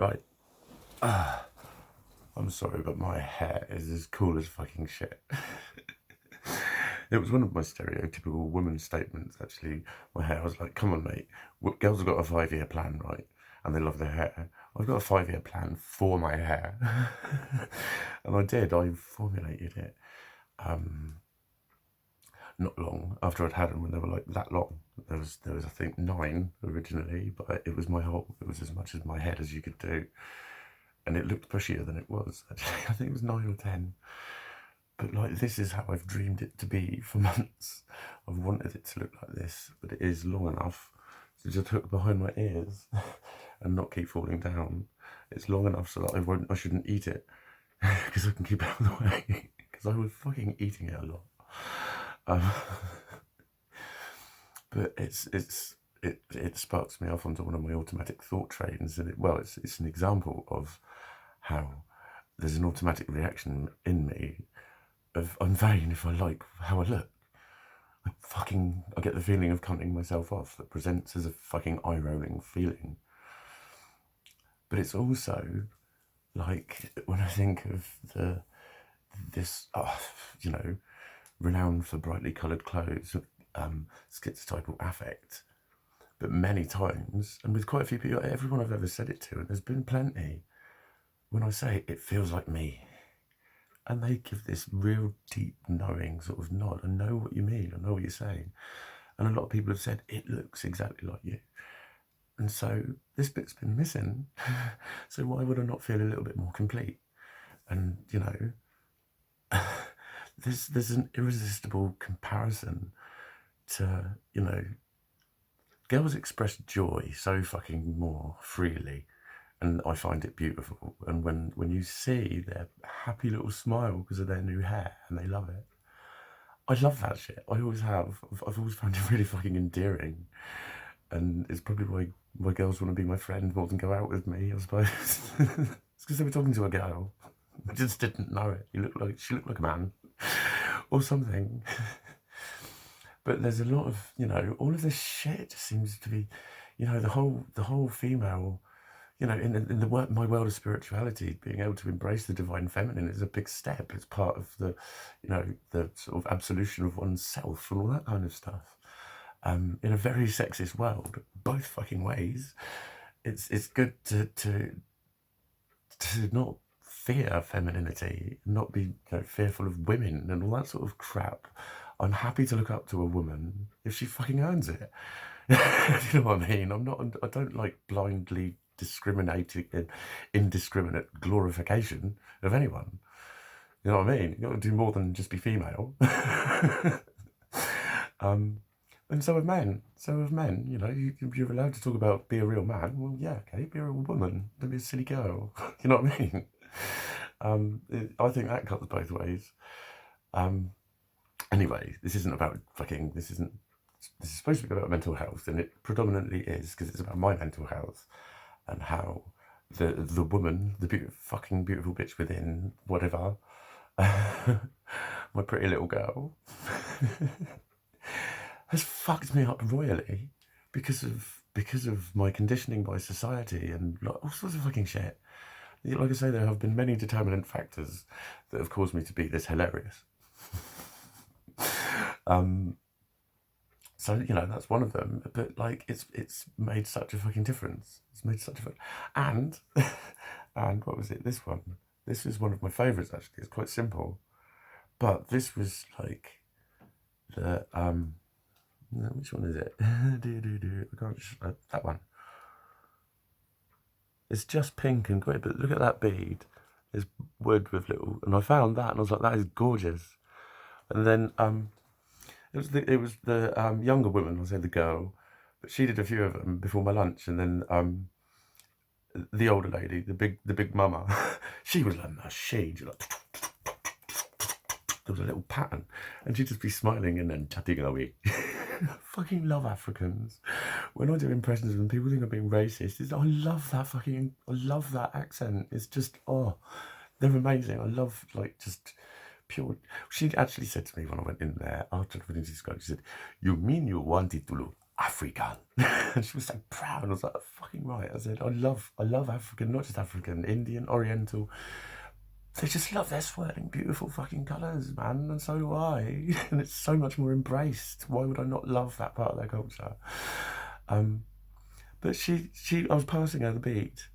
Right. I'm sorry, but my hair is as cool as fucking shit. It was one of my stereotypical woman statements, actually. My hair, I was like, come on, mate. Girls have got a 5-year plan, right? And they love their hair. I've got a 5-year plan for my hair. And I did. I formulated it. Not long after I'd had them, when they were like that long. There was I think 9 originally, but it was as much as my head as you could do. And it looked pushier than it was, actually. I think it was 9 or 10. But like, this is how I've dreamed it to be for months. I've wanted it to look like this, but it is long enough to just hook behind my ears and not keep falling down. It's long enough so that I shouldn't eat it, because I can keep it out of the way, because I was fucking eating it a lot. But it sparks me off onto one of my automatic thought trains, and it's an example of how there's an automatic reaction in me of I'm vain if I like how I look. I get the feeling of cutting myself off that presents as a fucking eye-rolling feeling. But it's also like, when I think of this renowned for brightly coloured clothes, schizotypal affect, but many times, and with quite a few people, everyone I've ever said it to, and there's been plenty, when I say it feels like me, and they give this real deep knowing sort of nod. I know what you mean, I know what you're saying. And a lot of people have said it looks exactly like you. And so this bit's been missing. So why would I not feel a little bit more complete? And there's an irresistible comparison to, girls express joy so fucking more freely, and I find it beautiful. And when you see their happy little smile because of their new hair and they love it, I love that shit. I always have. I've always found it really fucking endearing, and it's probably why girls want to be my friend more than go out with me, I suppose. It's because they were talking to a girl. I just didn't know it. She looked like a man or something. But there's a lot of, all of this shit just seems to be, the whole female, in my world of spirituality, being able to embrace the divine feminine is a big step. It's part of the, the sort of absolution of oneself and all that kind of stuff. In a very sexist world, both fucking ways, it's good to not fear femininity, not be fearful of women and all that sort of crap. I'm happy to look up to a woman if she fucking earns it. You know what I mean? I don't like blindly discriminating and indiscriminate glorification of anyone. You know what I mean? You got to do more than just be female. And so have men. You're allowed to talk about be a real man. Well, yeah, okay, be a real woman. Don't be a silly girl. You know what I mean? I think that cuts both ways. Anyway, this isn't about fucking. This is supposed to be about mental health, and it predominantly is, because it's about my mental health and how the woman, the fucking beautiful bitch within, whatever, my pretty little girl, has fucked me up royally because of my conditioning by society and all sorts of fucking shit. Like I say, there have been many determinant factors that have caused me to be this hilarious. So that's one of them. But like, it's made such a fucking difference. It's made such a and what was it? This one. This is one of my favourites, actually. It's quite simple, but this was like the which one is it? I can't. That one. It's just pink and great, but look at that bead. It's wood with little, and I found that, and I was like, that is gorgeous. And then it was the younger woman, I'll say the girl, but she did a few of them before my lunch, and then the older lady, the big mama, she was like a machine. She like, there was a little pattern, and she'd just be smiling and then tapping away. Fucking love Africans. When I do impressions of them, people think I'm being racist. I love that accent. It's just, they're amazing. I love, like, just pure. She actually said to me when I went in there after I finished this guy, she said, "You mean you wanted to look African. And she was so proud. I was like, fucking right. I said, I love African, not just African, Indian, Oriental. They just love their swirling, beautiful fucking colours, man, and so do I. And it's so much more embraced. Why would I not love that part of their culture? But I was passing her the beat,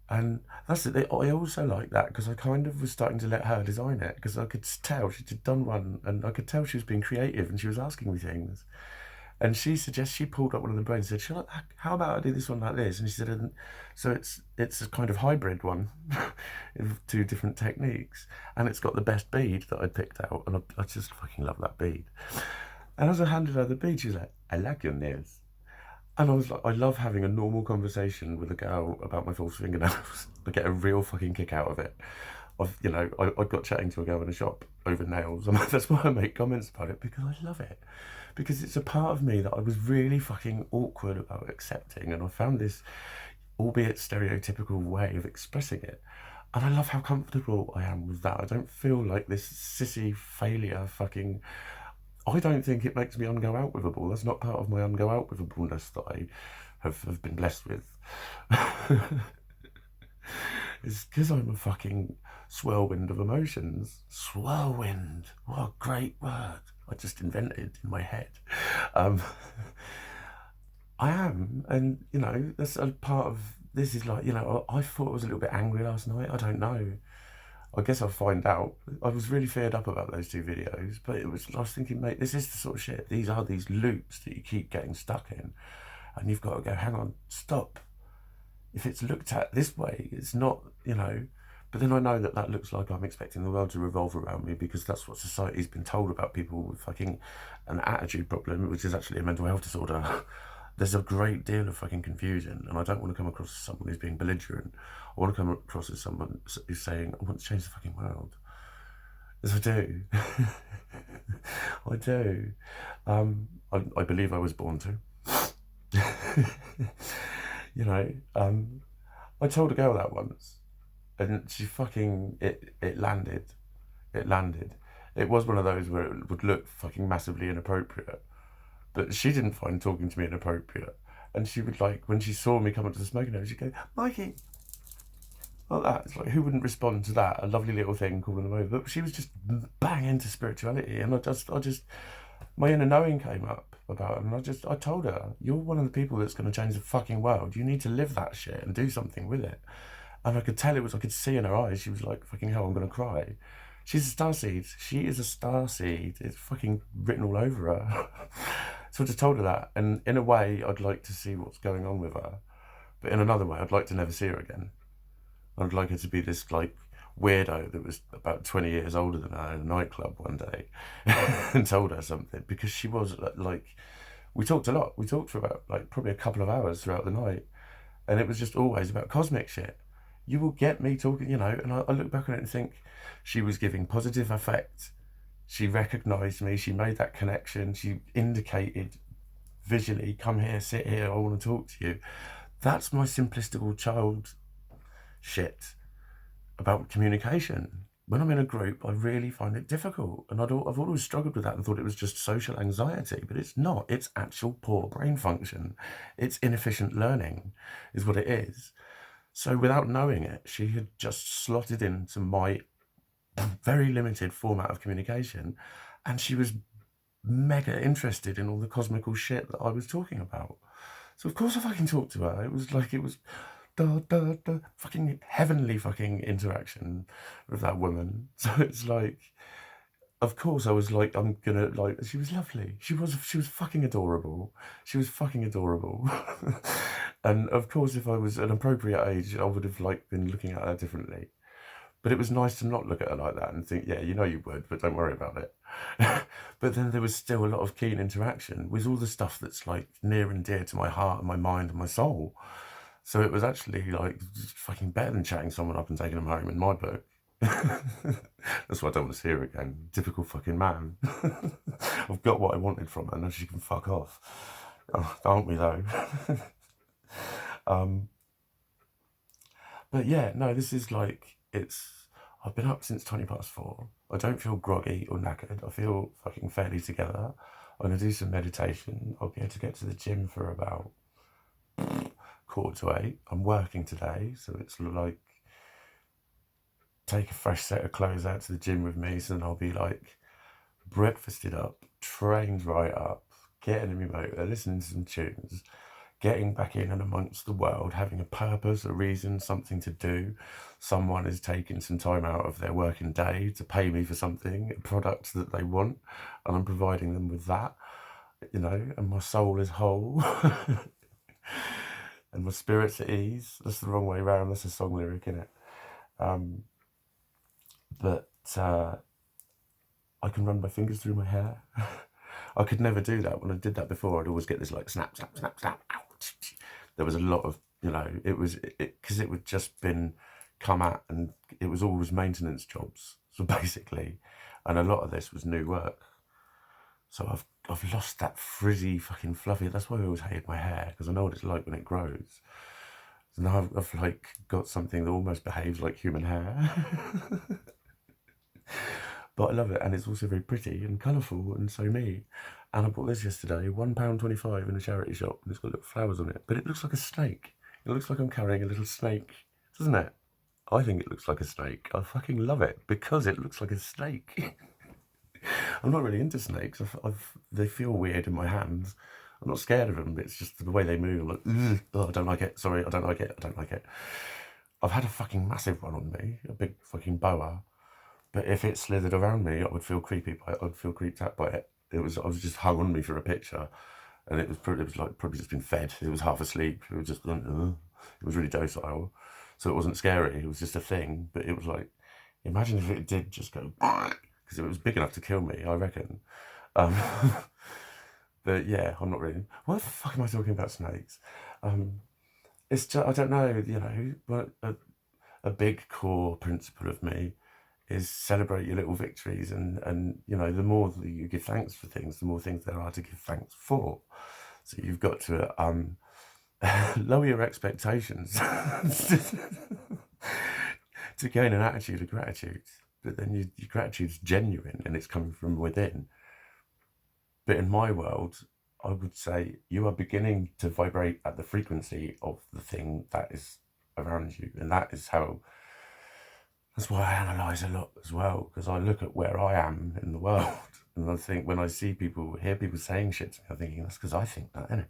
and that's it. I also like that because I kind of was starting to let her design it, because I could tell she'd done one, and I could tell she was being creative, and she was asking me things. And she pulled up one of the brains and said, how about I do this one like this? And she said, so it's a kind of hybrid one of two different techniques. And it's got the best bead that I picked out. And I just fucking love that bead. And as I handed her the bead, she was like, I like your nails. And I was like, I love having a normal conversation with a girl about my false fingernails. I get a real fucking kick out of it. I got chatting to a girl in a shop over nails, and that's why I make comments about it, because I love it. Because it's a part of me that I was really fucking awkward about accepting, and I found this, albeit stereotypical, way of expressing it. And I love how comfortable I am with that. I don't feel like this sissy failure fucking... I don't think it makes me ungo out with a ball. That's not part of my ungo out with a ballness that I have been blessed with. It's because I'm a fucking swirlwind of emotions. Swirlwind. What a great word. I just invented in my head. I am, and that's a part of this. Is like, I thought I was a little bit angry last night. I don't know. I guess I'll find out. I was really feared up about those two videos, but I was thinking, mate, this is the sort of shit. These are these loops that you keep getting stuck in, and you've got to go, hang on, stop. If it's looked at this way, it's not, but then I know that looks like I'm expecting the world to revolve around me, because that's what society's been told about people with fucking an attitude problem, which is actually a mental health disorder. There's a great deal of fucking confusion, and I don't want to come across as someone who's being belligerent. I want to come across as someone who's saying, I want to change the fucking world. Yes, I do. I do. I believe I was born to. I told a girl that once, and she fucking, it landed. It landed. It was one of those where it would look fucking massively inappropriate, but she didn't find talking to me inappropriate. And she would, like, when she saw me come up to the smoking area, she'd go, Mikey, like that. It's like, who wouldn't respond to that? A lovely little thing calling them over. But she was just bang into spirituality, and I just, my inner knowing came up about it, and I told her, you're one of the people that's going to change the fucking world. You need to live that shit and do something with it. And I could tell I could see in her eyes, she was like, fucking hell, I'm going to cry. She's a starseed. She is a starseed. It's fucking written all over her. So I just told her that. And in a way, I'd like to see what's going on with her. But in another way, I'd like to never see her again. I'd like her to be this, like, weirdo that was about 20 years older than her in a nightclub one day and told her something. Because she was, like, we talked a lot. We talked for about, like, probably a couple of hours throughout the night. And it was just always about cosmic shit. You will get me talking, and I look back on it and think she was giving positive affect. She recognised me. She made that connection. She indicated visually, come here, sit here, I want to talk to you. That's my simplistical child shit about communication. When I'm in a group, I really find it difficult. And I've always struggled with that and thought it was just social anxiety, but it's not. It's actual poor brain function. It's inefficient learning is what it is. So without knowing it, she had just slotted into my very limited format of communication, and she was mega interested in all the cosmical shit that I was talking about. So of course I fucking talked to her. It was fucking heavenly fucking interaction with that woman. So it's like, of course I was like, I'm gonna, like, she was lovely. She was fucking adorable. She was fucking adorable. And of course, if I was an appropriate age, I would have, like, been looking at her differently. But it was nice to not look at her like that and think, yeah, you would, but don't worry about it. But then there was still a lot of keen interaction with all the stuff that's, like, near and dear to my heart and my mind and my soul. So it was actually, like, fucking better than chatting someone up and taking them home in my book. That's why I don't want to see her again. Typical fucking man. I've got what I wanted from her, now she can fuck off. Oh, aren't we though? But yeah, no, this is like, I've been up since 4:20. I don't feel groggy or knackered. I feel fucking fairly together. I'm going to do some meditation. I'll be able to get to the gym for about 7:45. I'm working today, so it's like take a fresh set of clothes out to the gym with me, so then I'll be like breakfasted up, trained right up, getting in my motor, listening to some tunes, getting back in and amongst the world, having a purpose, a reason, something to do. Someone is taking some time out of their working day to pay me for something, a product that they want, and I'm providing them with that, you know, and my soul is whole. And my spirit's at ease. That's the wrong way around. That's a song lyric, isn't it? But I can run my fingers through my hair. I could never do that. When I did that before, I'd always get this like snap, snap, snap, snap. There was a lot of, you know, because it would just been come at, and it was always maintenance jobs. So basically, and a lot of this was new work. So I've lost that frizzy fucking fluffy. That's why I always hated my hair, because I know what it's like when it grows. So now I've like got something that almost behaves like human hair. But I love it, and it's also very pretty and colourful and so me. And I bought this yesterday, £1.25 in a charity shop, and it's got little flowers on it. But it looks like a snake. It looks like I'm carrying a little snake, doesn't it? I think it looks like a snake. I fucking love it because it looks like a snake. I'm not really into snakes. They feel weird in my hands. I'm not scared of them, but it's just the way they move. I'm like, oh, I don't like it. Sorry, I don't like it. I don't like it. I've had a fucking massive one on me, a big fucking boa. But if it slithered around me, I would feel creepy by it. I'd feel creeped out by it. I was just hung on me for a picture, and it was like probably just been fed. It was half asleep. It was just, it was really docile, so it wasn't scary. It was just a thing. But it was like, imagine if it did just go, because it was big enough to kill me, I reckon. But yeah, I'm not really. What the fuck am I talking about snakes? It's just, I don't know. You know, but a big core principle of me is celebrate your little victories, and you know, the more that you give thanks for things, the more things there are to give thanks for. So you've got to lower your expectations to gain an attitude of gratitude. But then your gratitude's genuine and it's coming from within. But in my world, I would say you are beginning to vibrate at the frequency of the thing that is around you, and that's why I analyse a lot as well, because I look at where I am in the world, and I think when I see people, hear people saying shit to me, I'm thinking, that's because I think that, isn't it?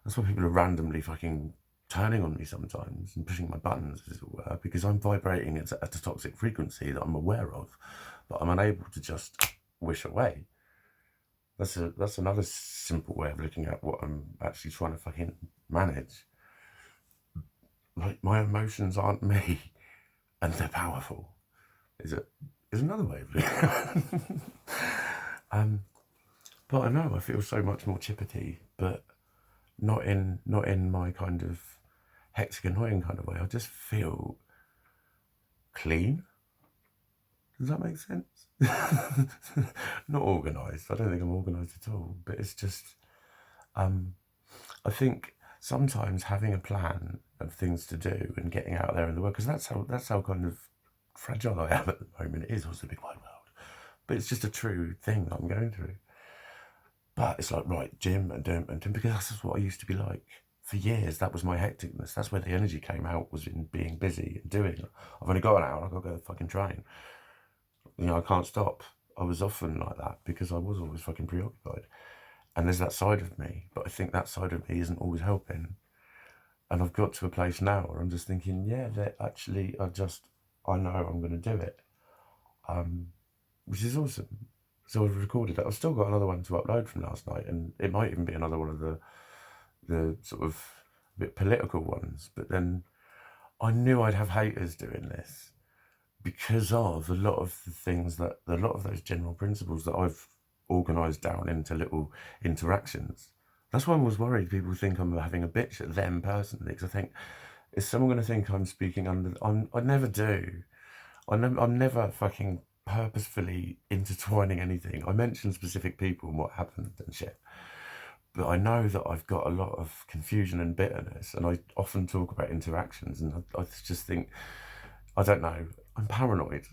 That's why people are randomly fucking turning on me sometimes and pushing my buttons, as it were, because I'm vibrating at a toxic frequency that I'm aware of, but I'm unable to just wish away. That's another simple way of looking at what I'm actually trying to fucking manage. Like, my emotions aren't me, and they're powerful. Is another way of looking at it. But I know I feel so much more chippety, but not in my kind of hectic, annoying kind of way. I just feel clean. Does that make sense? Not organised. I don't think I'm organised at all. But it's just, I think sometimes having a plan of things to do and getting out there in the world, because that's how kind of fragile I am at the moment. It is also a big wide world, but it's just a true thing that I'm going through. But it's like, right, gym and gym and gym, because that's what I used to be like for years. That was my hecticness. That's where the energy came out, was in being busy and doing. I've only got an hour. I've got to go fucking train. You know, I can't stop. I was often like that because I was always fucking preoccupied. And there's that side of me, but I think that side of me isn't always helping. And I've got to a place now where I'm just thinking, yeah, that actually, I know I'm going to do it, which is awesome. So I've recorded it. I've still got another one to upload from last night, and it might even be another one of the sort of a bit political ones. But then I knew I'd have haters doing this because of a lot of the things a lot of those general principles that I've organised down into little interactions. That's why I was worried people think I'm having a bitch at them personally, because I think, is someone going to think I'm speaking under... I never do. I'm never fucking purposefully intertwining anything. I mention specific people and what happened and shit. But I know that I've got a lot of confusion and bitterness, and I often talk about interactions, and I just think, I don't know, I'm paranoid.